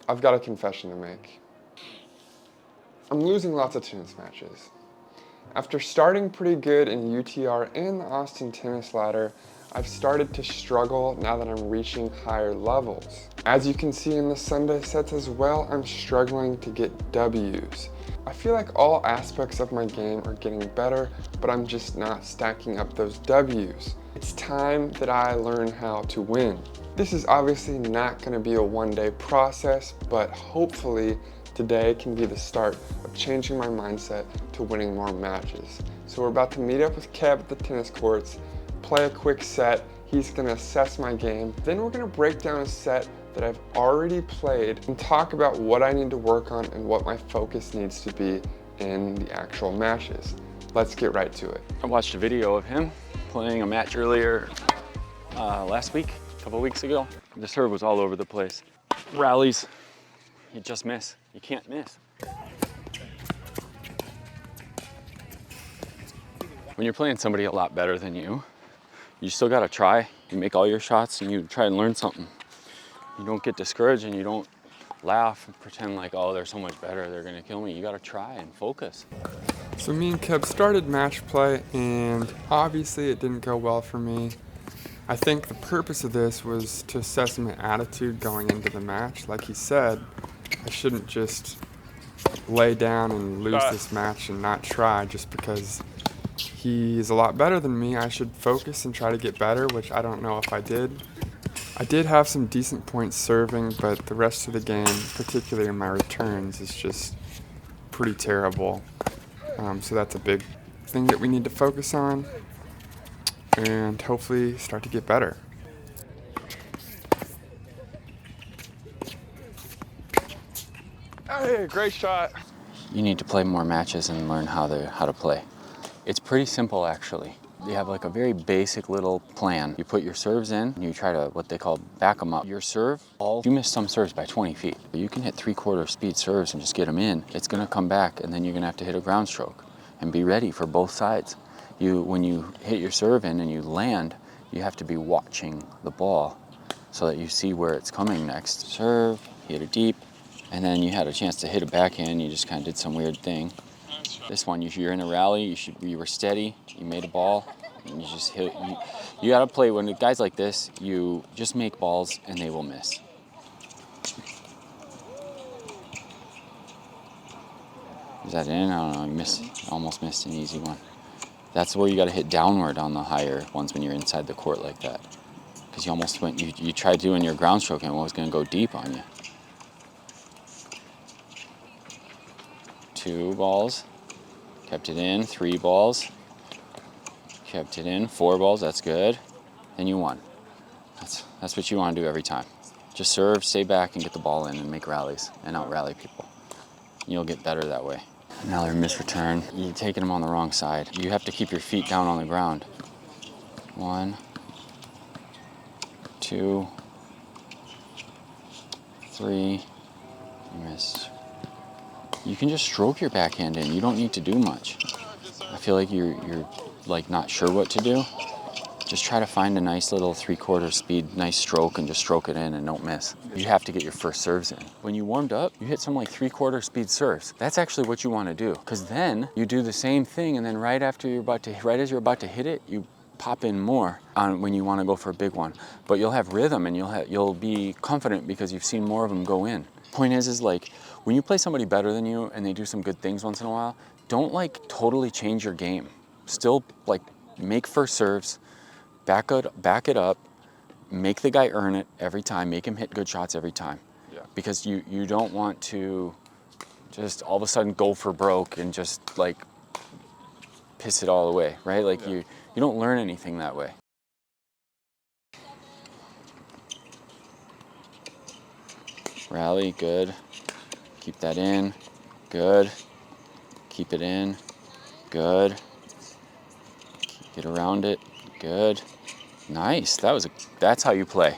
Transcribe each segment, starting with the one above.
I've got a confession to make. I'm losing lots of tennis matches. After starting pretty good in UTR and the Austin Tennis Ladder, I've started to struggle now that I'm reaching higher levels. As you can see in the Sunday sets as well, I'm struggling to get W's. I feel like all aspects of my game are getting better, but I'm just not stacking up those W's. It's time that I learn how to win. This is obviously not going to be a one-day process, but hopefully today can be the start of changing my mindset to winning more matches. So we're about to meet up with Kev at the tennis courts, play a quick set. He's going to assess my game. Then we're going to break down a set that I've already played and talk about what I need to work on and what my focus needs to be in the actual matches. Let's get right to it. I watched a video of him playing a match earlier last week, a couple weeks ago. The serve was all over the place. Rallies, you just miss. You can't miss. When you're playing somebody a lot better than you, you still gotta try. You make all your shots and you try and learn something. You don't get discouraged and you don't laugh and pretend like, oh, they're so much better, they're gonna kill me. You gotta try and focus. So me and Kev started match play, and obviously it didn't go well for me. I think the purpose of this was to assess my attitude going into the match. Like he said, I shouldn't just lay down and lose this match and not try just because he's a lot better than me. I should focus and try to get better, which I don't know if I did. I did have some decent points serving, but the rest of the game, particularly in my returns, is just pretty terrible. So that's a big thing that we need to focus on and hopefully start to get better. Hey, great shot. You need to play more matches and learn how to play. It's pretty simple actually. You have like a very basic little plan. You put your serves in and you try to what they call back them up. Your serve, you miss some serves by 20 feet. You can hit 3/4 speed serves and just get them in. It's gonna come back and then you're gonna have to hit a ground stroke and be ready for both sides. When you hit your serve in and you land, you have to be watching the ball so that you see where it's coming next. Serve, hit it deep, and then you had a chance to hit a backhand, you just kind of did some weird thing. This one, you're in a rally, you were steady, you made a ball, and you just hit. You gotta play, when guys like this, you just make balls and they will miss. Is that in? I don't know, almost missed an easy one. That's where you gotta hit downward on the higher ones when you're inside the court like that. Because you almost went, you tried doing your ground stroke and it was gonna go deep on you. 2 balls. Kept it in, 3 balls. Kept it in, 4 balls, that's good. Then you won. That's what you want to do every time. Just serve, stay back, and get the ball in and make rallies and out-rally people. You'll get better that way. Another misreturn. You're taking them on the wrong side. You have to keep your feet down on the ground. 1, 2, 3. You missed. You can just stroke your backhand in. You don't need to do much. I feel like you're like not sure what to do. Just try to find a nice little 3/4 speed, nice stroke, and just stroke it in and don't miss. You have to get your first serves in. When you warmed up, you hit some like 3/4 speed serves. That's actually what you want to do, because then you do the same thing, and then right as you're about to hit it, you pop in more on when you want to go for a big one. But you'll have rhythm and you'll be confident because you've seen more of them go in. Point is like when you play somebody better than you and they do some good things once in a while, don't like totally change your game. Still like make first serves, back it up, make the guy earn it every time, make him hit good shots every time. Yeah. Because you don't want to just all of a sudden go for broke and just like piss it all away, right? Like you don't learn anything that way. Rally, good. Keep that in, good. Keep it in, good. Get around it, good. Nice, that's how you play.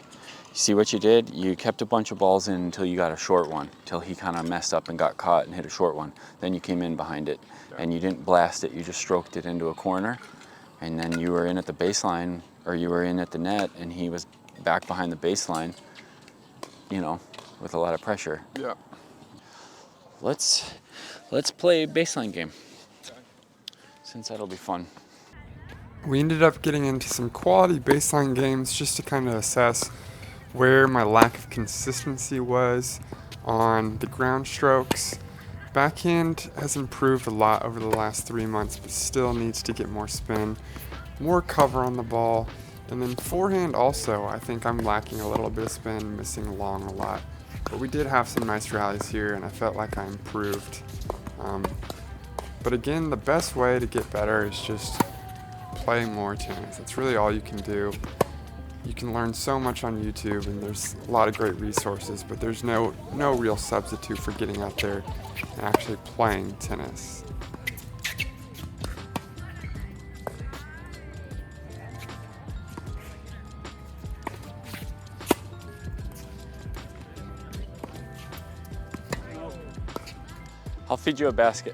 You see what you did? You kept a bunch of balls in until you got a short one, till he kind of messed up and got caught and hit a short one. Then you came in behind it, and you didn't blast it, you just stroked it into a corner, and then you were in at the baseline, or you were in at the net, and he was back behind the baseline, you know, with a lot of pressure. Yeah. Let's play a baseline game, since that'll be fun. We ended up getting into some quality baseline games just to kind of assess where my lack of consistency was on the ground strokes. Backhand has improved a lot over the last 3 months, but still needs to get more spin, more cover on the ball. And then forehand also, I think I'm lacking a little bit of spin, missing long a lot. But we did have some nice rallies here, and I felt like I improved. But again, the best way to get better is just play more tennis. That's really all you can do. You can learn so much on YouTube, and there's a lot of great resources, but there's no real substitute for getting out there and actually playing tennis. I'll feed you a basket.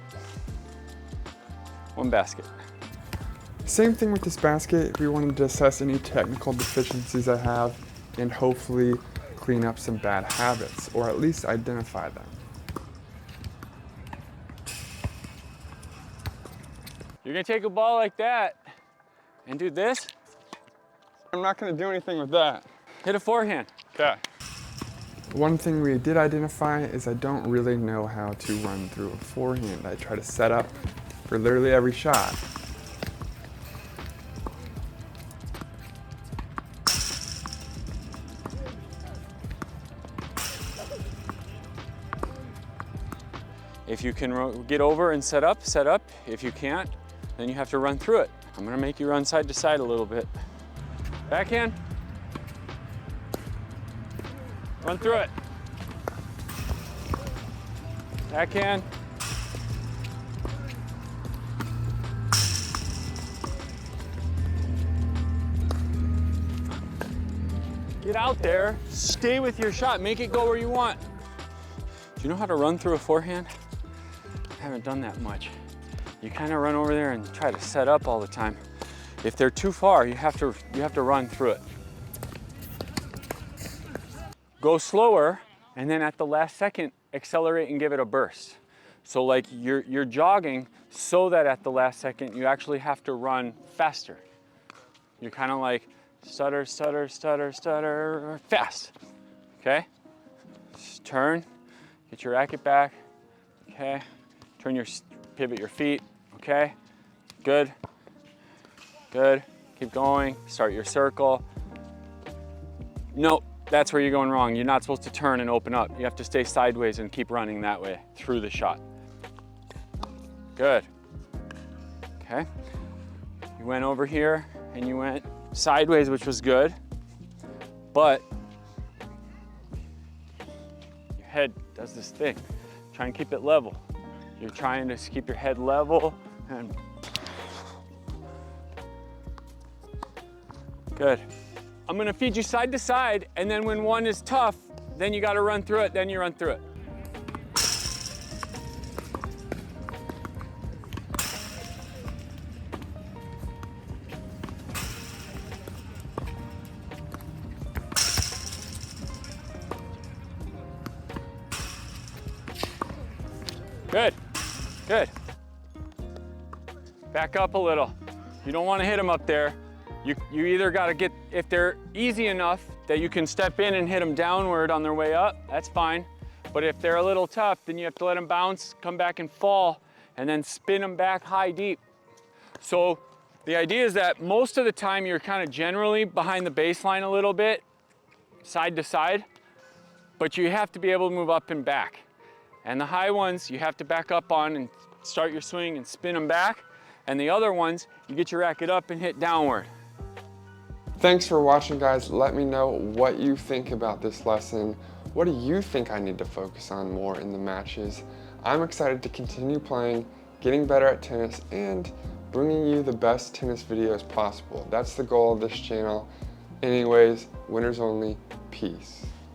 One basket. Same thing with this basket. If we wanted to assess any technical deficiencies I have and hopefully clean up some bad habits, or at least identify them. You're gonna take a ball like that and do this? I'm not gonna do anything with that. Hit a forehand. Okay. One thing we did identify is I don't really know how to run through a forehand. I try to set up for literally every shot. If you can get over and set up, set up. If you can't, then you have to run through it. I'm gonna make you run side to side a little bit. Backhand. Run through it. Backhand. Get out there, stay with your shot, make it go where you want. Do you know how to run through a forehand? I haven't done that much. You kind of run over there and try to set up all the time. If they're too far, you have to run through it. Go slower, and then at the last second, accelerate and give it a burst. So like you're jogging so that at the last second, you actually have to run faster. You're kind of like stutter, stutter, stutter, stutter, fast, okay? Just turn, get your racket back, okay? Pivot your feet, okay? Good, good, keep going, start your circle. Nope, that's where you're going wrong. You're not supposed to turn and open up. You have to stay sideways and keep running that way through the shot. Good, okay? You went over here and you went sideways, which was good, but your head does this thing. Try and keep it level. You're trying to keep your head level and good. I'm gonna feed you side to side, and then when one is tough, then you gotta run through it, then you run through it. Good, good. Back up a little. You don't want to hit them up there. You either got to get, if they're easy enough that you can step in and hit them downward on their way up, that's fine. But if they're a little tough, then you have to let them bounce, come back and fall, and then spin them back high deep. So the idea is that most of the time you're kind of generally behind the baseline a little bit, side to side, but you have to be able to move up and back. And the high ones, you have to back up on and start your swing and spin them back. And the other ones, you get your racket up and hit downward. Thanks for watching, guys. Let me know what you think about this lesson. What do you think I need to focus on more in the matches? I'm excited to continue playing, getting better at tennis, and bringing you the best tennis videos possible. That's the goal of this channel. Anyways, winners only. Peace.